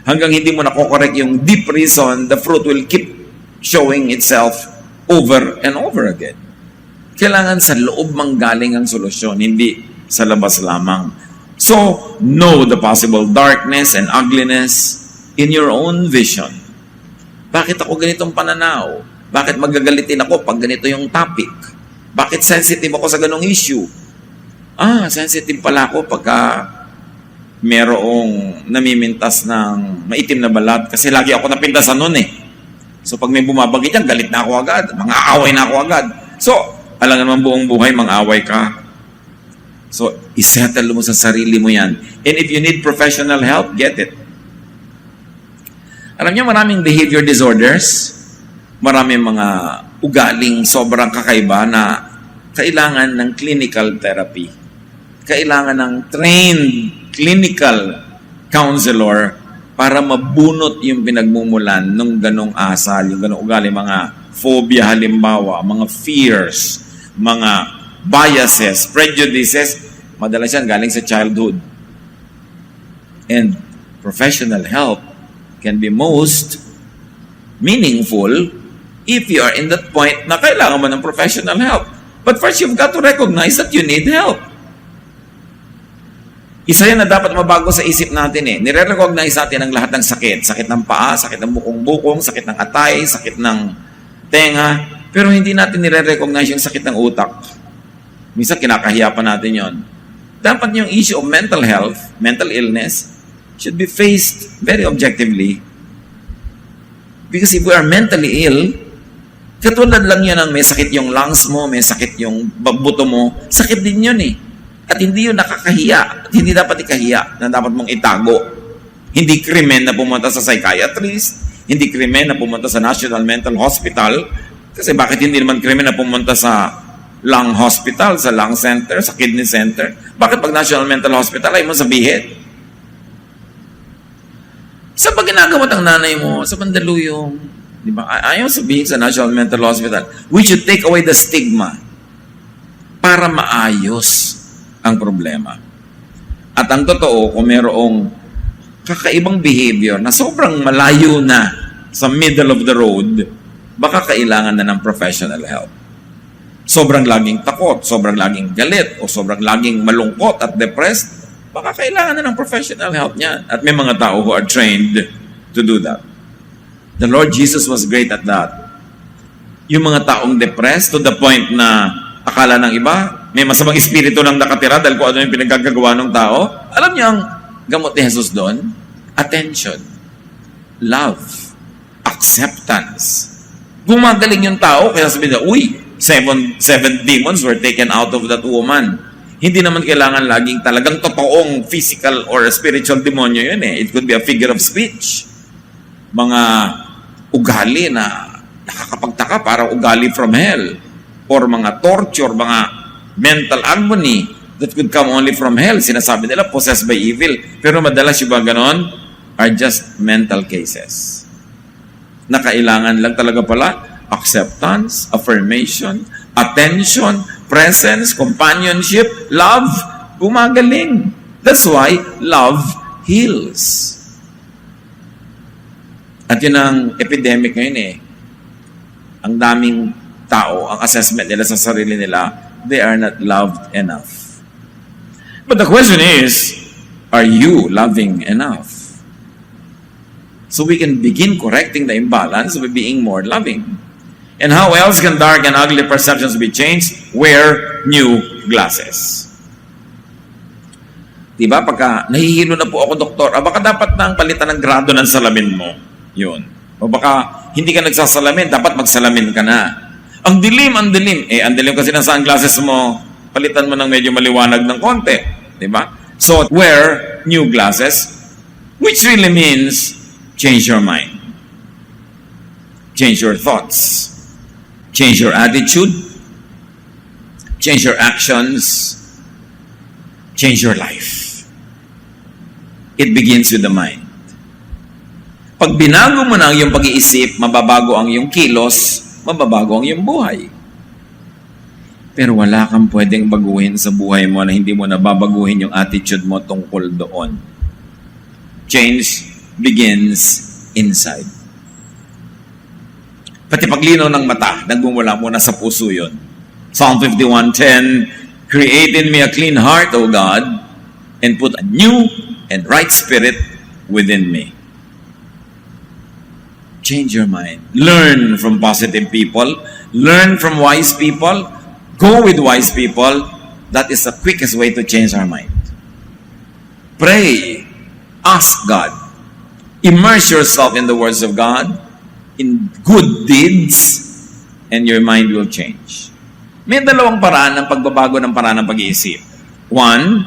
Hanggang hindi mo nakokorek yung deep reason, the fruit will keep showing itself over and over again. Kailangan sa loob manggaling ang solusyon, hindi sa labas lamang. So, know the possible darkness and ugliness in your own vision. Bakit ako ganitong pananaw? Bakit magagalitin ako pag ganito yung topic? Bakit sensitive ako sa ganong issue? Sensitive pala ako pagka merong namimintas ng maitim na balat kasi lagi ako napintasan nun eh. So pag may bumabagit yan, galit na ako agad. Mga away na ako agad. So, alam naman buong buhay, mang-away ka. So, isettle mo sa sarili mo yan. And if you need professional help, get it. Alam niyo, maraming behavior disorders, maraming mga ugaling sobrang kakaiba na kailangan ng clinical therapy. Kailangan ng trained clinical counselor para mabunot yung pinagmumulan ng ganong asal, yung ganong ugali, mga phobia halimbawa, mga fears, mga biases, prejudices, madalas yan galing sa childhood. And professional help can be most meaningful if you are in that point na kailangan mo ng professional help. But first, you've got to recognize that you need help. Isa yan na dapat mabago sa isip natin eh. Nire-recognize natin ang lahat ng sakit. Sakit ng paa, sakit ng bukong-bukong, sakit ng atay, sakit ng tenga. Pero hindi natin nire-recognize yung sakit ng utak. Minsan kinakahiya pa natin yon. Dapat yung issue of mental health, mental illness, should be faced very objectively. Because if we are mentally ill, katulad lang yan ang may sakit yung lungs mo, may sakit yung buto mo, sakit din yun eh. At hindi yun nakakahiya. At hindi dapat ikahiya na dapat mong itago. Hindi krimen na pumunta sa psychiatrist, hindi krimen na pumunta sa National Mental Hospital, kasi bakit hindi naman krimen na pumunta sa lung hospital, sa lung center, sa kidney center? Bakit pag National Mental Hospital ay mo sabihin? Sa pag ginagamot ang nanay mo, sa Mandaluyong, di ba? Ayaw sabihin sa National Mental Hospital, we should take away the stigma para maayos ang problema. At ang totoo, kung mayroong kakaibang behavior na sobrang malayo na sa middle of the road, baka kailangan na ng professional help. Sobrang laging takot, sobrang laging galit, o sobrang laging malungkot at depressed, baka kailangan na ng professional help niya. At may mga tao who are trained to do that. The Lord Jesus was great at that. Yung mga taong depressed to the point na akala ng iba, may masamang espiritu lang nakatira dahil kung ano yung pinagkagagawa ng tao. Alam niyo ang gamot ni Jesus doon? Attention, love, acceptance. Gumagaling yung tao, kaya sabihin na, uy, seven demons were taken out of that woman. Hindi naman kailangan laging talagang totoong physical or spiritual demonyo yun eh. It could be a figure of speech. Mga ugali na nakakapagtaka, parang ugali from hell. Or mga torture, mga mental agony that could come only from hell. Sinasabi nila, possessed by evil. Pero madalas yung ba ganon are just mental cases. Na kailangan lang talaga pala acceptance, affirmation, attention, presence, companionship, love, gumagaling. That's why love heals. At yun ang epidemic ngayon eh. Ang daming tao, ang assessment nila sa sarili nila, they are not loved enough. But the question is, are you loving enough? So we can begin correcting the imbalance by being more loving. And how else can dark and ugly perceptions be changed? Wear new glasses. Diba? Pagka nahihilo na po ako, doktor, baka dapat nang palitan ng grado ng salamin mo. Yun. O baka hindi ka nagsasalamin, dapat magsalamin ka na. Ang dilim, ang dilim. Ang dilim kasi ng sunglasses mo, palitan mo ng medyo maliwanag ng konti. Diba? So, wear new glasses, which really means change your mind. Change your thoughts. Change your attitude. Change your actions. Change your life. It begins with the mind. Pag binago mo na ang iyong pag-iisip, mababago ang iyong kilos, mababago ang iyong buhay. Pero wala kang pwedeng baguhin sa buhay mo na hindi mo nababaguhin yung attitude mo tungkol doon. Change begins inside. Pati paglinaw ng mata, nagmumula muna sa puso yun. Psalm 51:10, Create in me a clean heart, O God, and put a new and right spirit within me. Change your mind. Learn from positive people. Learn from wise people. Go with wise people. That is the quickest way to change our mind. Pray. Ask God. Immerse yourself in the words of God, in good deeds, and your mind will change. May dalawang paraan ng pagbabago ng paraan ng pag-iisip. One,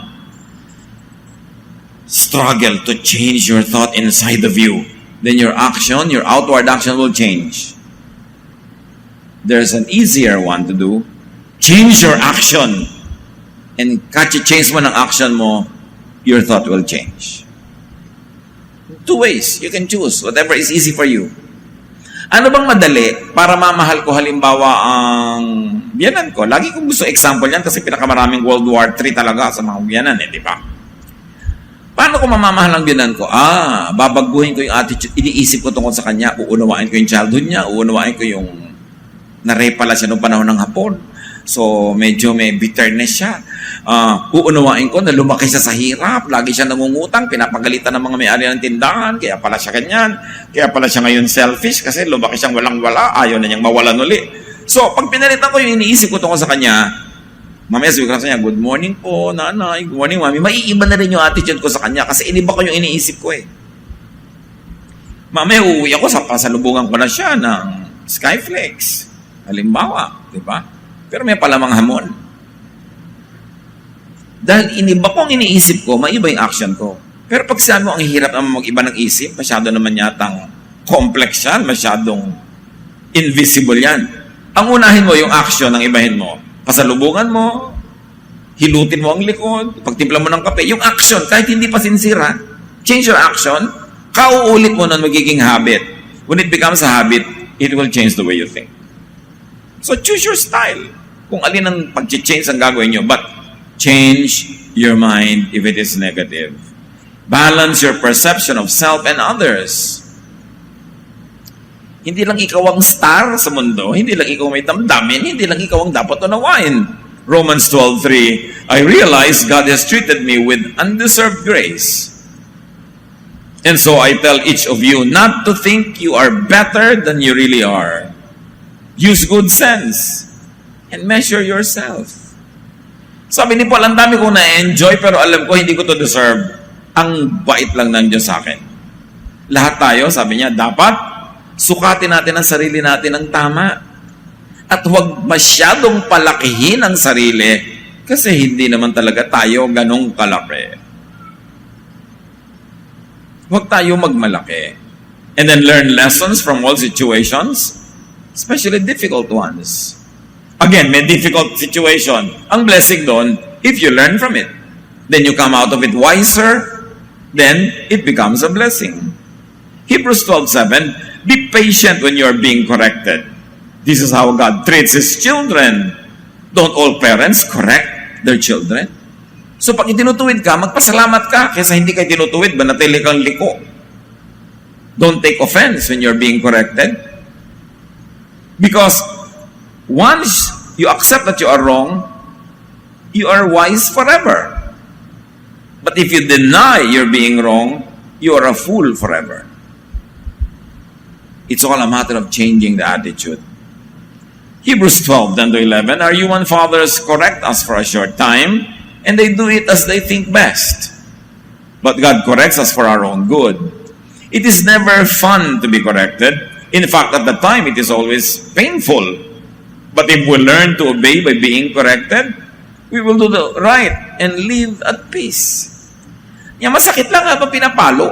struggle to change your thought inside of you. Then your action, your outward action will change. There's an easier one to do. Change your action. And catch change mo ng action mo, your thought will change. Two ways. You can choose whatever is easy for you. Ano bang madali para mamahal ko halimbawa ang biyanan ko? Lagi kong gusto example yan kasi pinakamaraming World War III talaga sa mga biyanan, di ba? Paano ko mamamahal ang biyanan ko? Babaguhin ko yung attitude. Iniisip ko tungkol sa kanya. Uunawain ko yung childhood niya. Uunawain ko yung na-rape pala siya noong panahon ng Hapon. So, medyo may bitterness siya. Uunawain ko na lumaki siya sa hirap. Lagi siya nangungutang. Pinapagalitan ng mga may-ari ng tindahan. Kaya pala siya ganyan. Kaya pala siya ngayon selfish kasi lumaki siyang walang-wala. Ayaw na niyang mawalan uli. So, pag pinalitan ko yung iniisip ko tungkol sa kanya, mamaya sabi ko sa kanya, good morning po, nanay, good morning, mami. Maiiba na rin yung attitude ko sa kanya kasi iniba ko yung iniisip ko eh. Mamaya uuwi ako, sa pasalubungan ko na siya ng Skyflex. Halimbawa, di ba? Pero may palamang hamon. Dahil iniba ko ang iniisip ko, maiba yung action ko. Pero pag sabi mo, ang hirap naman mag-iba ng isip, masyado naman yatang complex yan, masyadong invisible yan. Ang unahin mo yung action, ang ibahin mo. Pasalubungan mo, hilutin mo ang likod, pagtimpla mo ng kape, yung action, kahit hindi pa sinsira, change your action, kauulit mo na magiging habit. When it becomes a habit, it will change the way you think. So choose your style. Kung alin ang pag-change ang gagawin nyo, but change your mind if it is negative. Balance your perception of self and others. Hindi lang ikaw ang star sa mundo, hindi lang ikaw may damdamin, hindi lang ikaw ang dapat unawain. Romans 12:3, I realize God has treated me with undeserved grace. And so I tell each of you not to think you are better than you really are. Use good sense and measure yourself. Sabi ni Paul, ang dami kong na-enjoy pero alam ko hindi ko to deserve. Ang bait lang ng Diyos sa akin. Lahat tayo, sabi niya, dapat sukatin natin ang sarili natin ng tama. At huwag masyadong palakihin ang sarili kasi hindi naman talaga tayo ganong kalaki. Huwag tayo magmalaki. And then learn lessons from all situations, especially difficult ones. Again, may difficult situation. Ang blessing doon, if you learn from it, then you come out of it wiser, then it becomes a blessing. Hebrews 12:7, be patient when you are being corrected. This is how God treats His children. Don't all parents correct their children? So pag itinutuwid ka, magpasalamat ka kaysa hindi ka itinutuwid, banatili kang liko. Don't take offense when you're being corrected. Because once you accept that you are wrong, you are wise forever. But if you deny you're being wrong, you are a fool forever. It's all a matter of changing the attitude. Hebrews 12:10-11, "Our human fathers correct us for a short time, and they do it as they think best. But God corrects us for our own good. It is never fun to be corrected. In fact, at the time, it is always painful. But if we learn to obey by being corrected, we will do the right and live at peace." Yan, masakit lang habang pinapalo.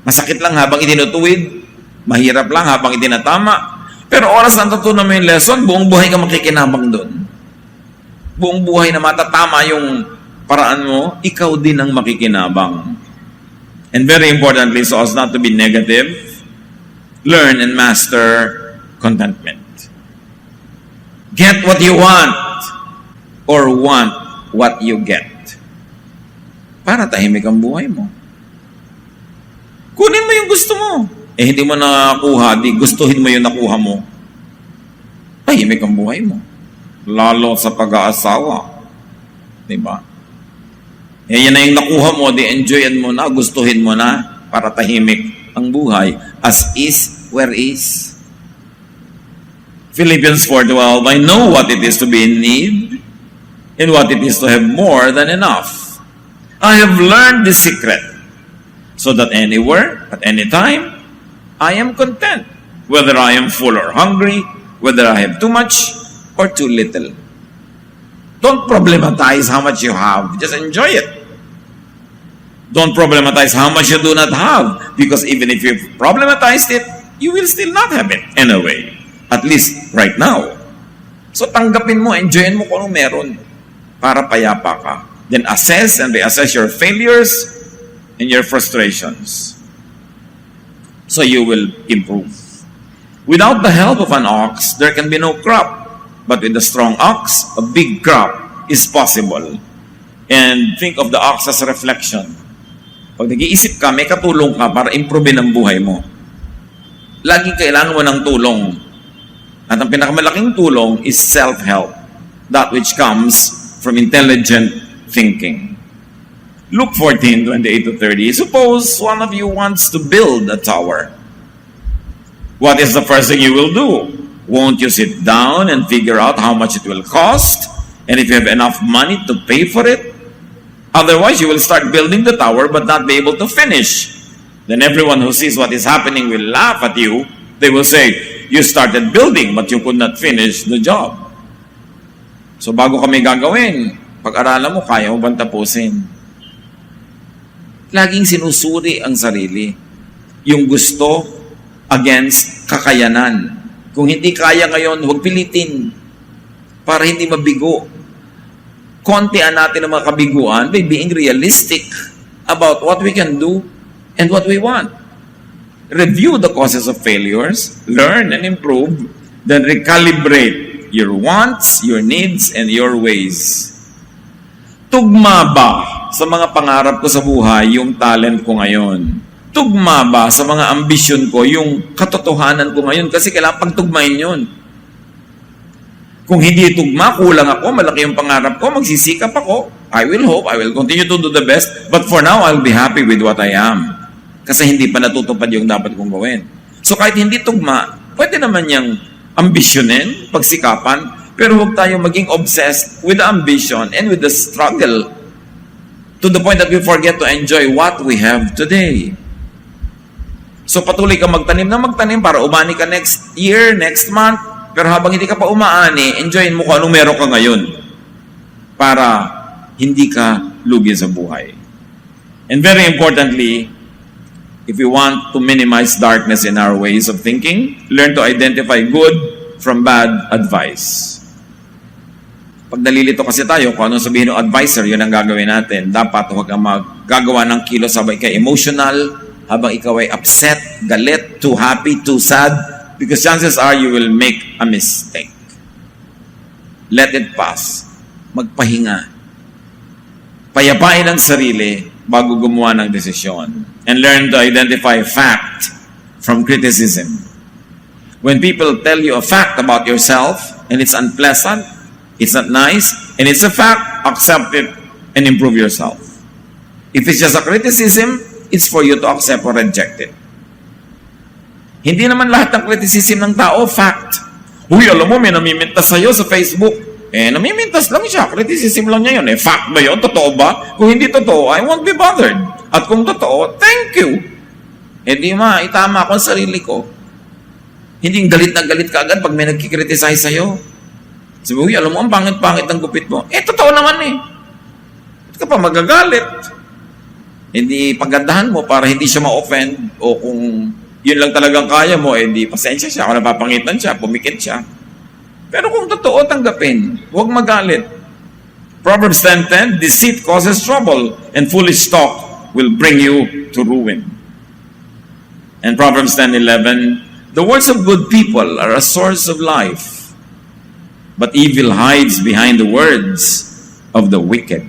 Masakit lang habang itinutuwid. Mahirap lang habang itinatama. Pero oras na natutunan mo yung lesson, buong buhay ka makikinabang doon. Buong buhay na matatama yung paraan mo, ikaw din ang makikinabang. And very importantly, so as not to be negative, learn and master contentment. Get what you want or want what you get. Para tahimik ang buhay mo. Kunin mo yung gusto mo. Hindi mo nakuha, di gustuhin mo yung nakuha mo. Tahimik ang buhay mo. Lalo sa pag-aasawa. Diba? Yan na yung nakuha mo, di enjoyin mo na, gustuhin mo na, para tahimik ang buhay. As is, where is. Philippians 4:12, "I know what it is to be in need, and what it is to have more than enough. I have learned the secret, so that anywhere, at any time, I am content, whether I am full or hungry, whether I have too much or too little." Don't problematize how much you have. Just enjoy it. Don't problematize how much you do not have, because even if you problematized it, you will still not have it anyway. At least right now. So tanggapin mo, enjoyin mo kung anong meron para payapa ka. Then assess and reassess your failures and your frustrations, so you will improve. Without the help of an ox, there can be no crop. But with a strong ox, a big crop is possible. And think of the ox as a reflection. Pag nag-iisip ka, may katulong ka para improvein ang buhay mo. Laging kailangan mo ng tulong. At ang pinakamalaking tulong is self-help. That which comes from intelligent thinking. Luke 14:28-30. Suppose one of you wants to build a tower. What is the first thing you will do? Won't you sit down and figure out how much it will cost? And if you have enough money to pay for it? Otherwise, you will start building the tower but not be able to finish. Then everyone who sees what is happening will laugh at you. They will say, "You started building but you could not finish the job." So bago kami gagawin, pag-aralan mo, kaya mo bang tapusin? Laging sinusuri ang sarili. Yung gusto against kakayanan. Kung hindi kaya ngayon, huwag pilitin para hindi mabigo. Kontian natin ang mga kabiguan by being realistic about what we can do and what we want. Review the causes of failures, learn and improve, then recalibrate your wants, your needs, and your ways. Tugma ba sa mga pangarap ko sa buhay yung talent ko ngayon? Tugma ba sa mga ambisyon ko yung katotohanan ko ngayon? Kasi kailangan pagtugmain yun. Kung hindi tugma, kulang ako, malaki yung pangarap ko, magsisikap ako. I will hope, I will continue to do the best, but for now, I'll be happy with what I am. Kasi hindi pa natutupad yung dapat kong gawin. So kahit hindi tugma, pwede naman niyang ambisyonin, pagsikapan, pero huwag tayo maging obsessed with the ambition and with the struggle to the point that we forget to enjoy what we have today. So patuloy ka magtanim para umani ka next year, next month, pero habang hindi ka pa umaani, enjoyin mo kung anong meron ka ngayon para hindi ka lugi sa buhay. And very importantly, if we want to minimize darkness in our ways of thinking, learn to identify good from bad advice. Pag nalilito kasi tayo, kung anong sabihin ng advisor, yun ang gagawin natin. Dapat huwag kang maggagawa ng kilos habang ikaw emotional, habang ikaw ay upset, galit, too happy, too sad, because chances are you will make a mistake. Let it pass. Magpahinga. Payapain ang sarili bago gumawa ng desisyon. And learn to identify fact from criticism. When people tell you a fact about yourself and it's unpleasant, it's not nice, and it's a fact, accept it and improve yourself. If it's just a criticism, it's for you to accept or reject it. Hindi naman lahat ng criticism ng tao, fact. Uy, alam mo, may namimintas sa'yo sa Facebook. Namimintas lang siya. Criticism lang niya yun. Fact ba yun? Totoo ba? Kung hindi totoo, I won't be bothered. At kung totoo, thank you. Di itama ko ang sarili ko. Hindi galit na galit ka agad pag may nagkikriticize sa'yo. Sabi, uy, alam mo, ang pangit-pangit ng gupit mo. Totoo naman eh. Ba't ka pa magagalit? Hindi pagandahan mo para hindi siya ma-offend. O kung yun lang talagang kaya mo, di pasensya siya. Kung napapangitan siya, pumikit siya. Pero kung totoo, tanggapin. Huwag magalit. Proverbs 10:10, deceit causes trouble, and foolish talk will bring you to ruin. And Proverbs 10:11, the words of good people are a source of life, but evil hides behind the words of the wicked.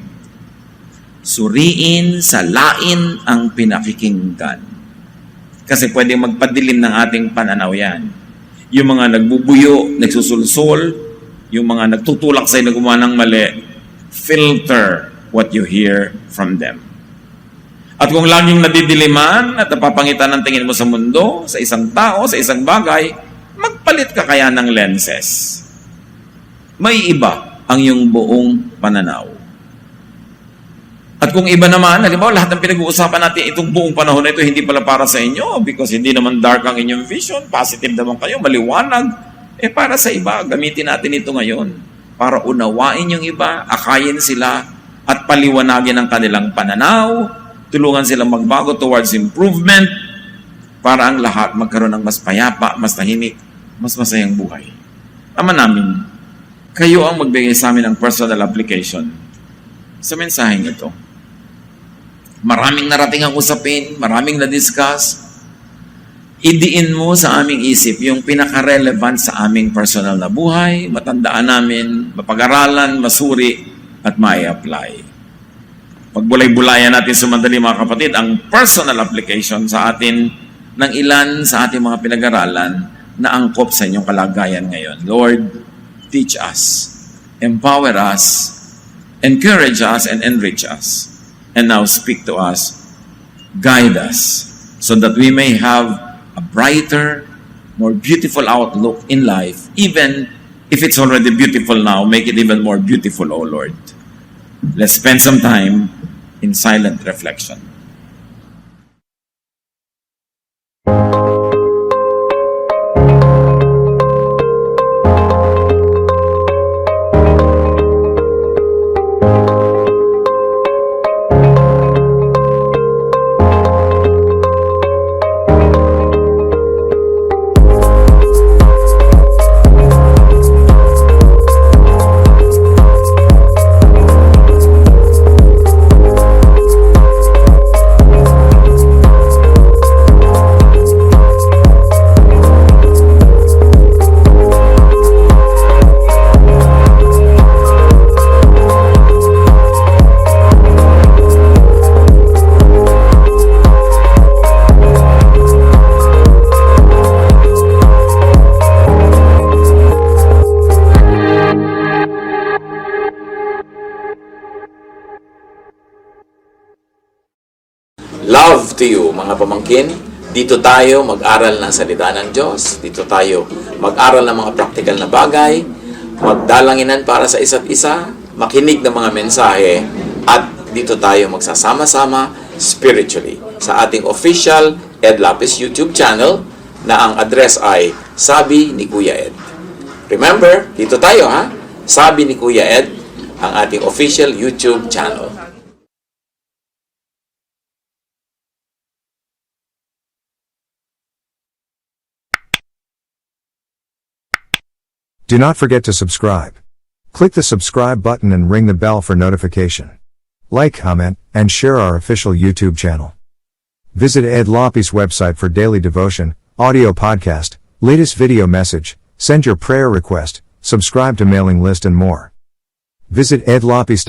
Suriin, salain ang pinakikinggan. Kasi pwedeng magpadilim ng ating pananaw yan. Yung mga nagbubuyo, nagsusulsol, yung mga nagtutulak sa'yo na gumawa ng mali, filter what you hear from them. At kung laging nadidiliman at napapangitan ng tingin mo sa mundo, sa isang tao, sa isang bagay, magpalit ka kaya ng lenses. May iba ang iyong buong pananaw. At kung iba naman, halimbawa lahat ng pinag-uusapan natin itong buong panahon na ito hindi pala para sa inyo because hindi naman dark ang inyong vision, positive naman kayo, maliwanag. Para sa iba, gamitin natin ito ngayon para unawain yung iba, akayin sila at paliwanagin ang kanilang pananaw, tulungan silang magbago towards improvement para ang lahat magkaroon ng mas payapa, mas tahimik, mas masayang buhay. Ama namin, kayo ang magbigay sa amin ng personal application sa mensaheng ito. Maraming narating ang usapin, maraming na-discuss. Idiin mo sa aming isip yung pinaka-relevant sa aming personal na buhay, matandaan namin, mapag-aralan, masuri, at mai-apply. Pagbulay-bulayan natin sumandali mga kapatid, ang personal application sa atin ng ilan sa ating mga pinag-aralan na angkop sa inyong kalagayan ngayon. Lord, teach us, empower us, encourage us, and enrich us. And now speak to us, guide us, so that we may have a brighter, more beautiful outlook in life, even if it's already beautiful now, make it even more beautiful, O Lord. Let's spend some time in silent reflection. Love to you, mga pamangkin. Dito tayo mag-aral ng salita ng Diyos. Dito tayo mag-aral ng mga practical na bagay, magdalanginan para sa isa't isa, makinig ng mga mensahe, at dito tayo magsasama-sama spiritually sa ating official Ed Lapis YouTube channel na ang address ay Sabi ni Kuya Ed. Remember, dito tayo ha, Sabi ni Kuya Ed, ang ating official YouTube channel. Do not forget to subscribe. Click the subscribe button and ring the bell for notification. Like, comment, and share our official YouTube channel. Visit Ed Lapis website for daily devotion, audio podcast, latest video message, send your prayer request, subscribe to mailing list and more. Visit Ed Lapis.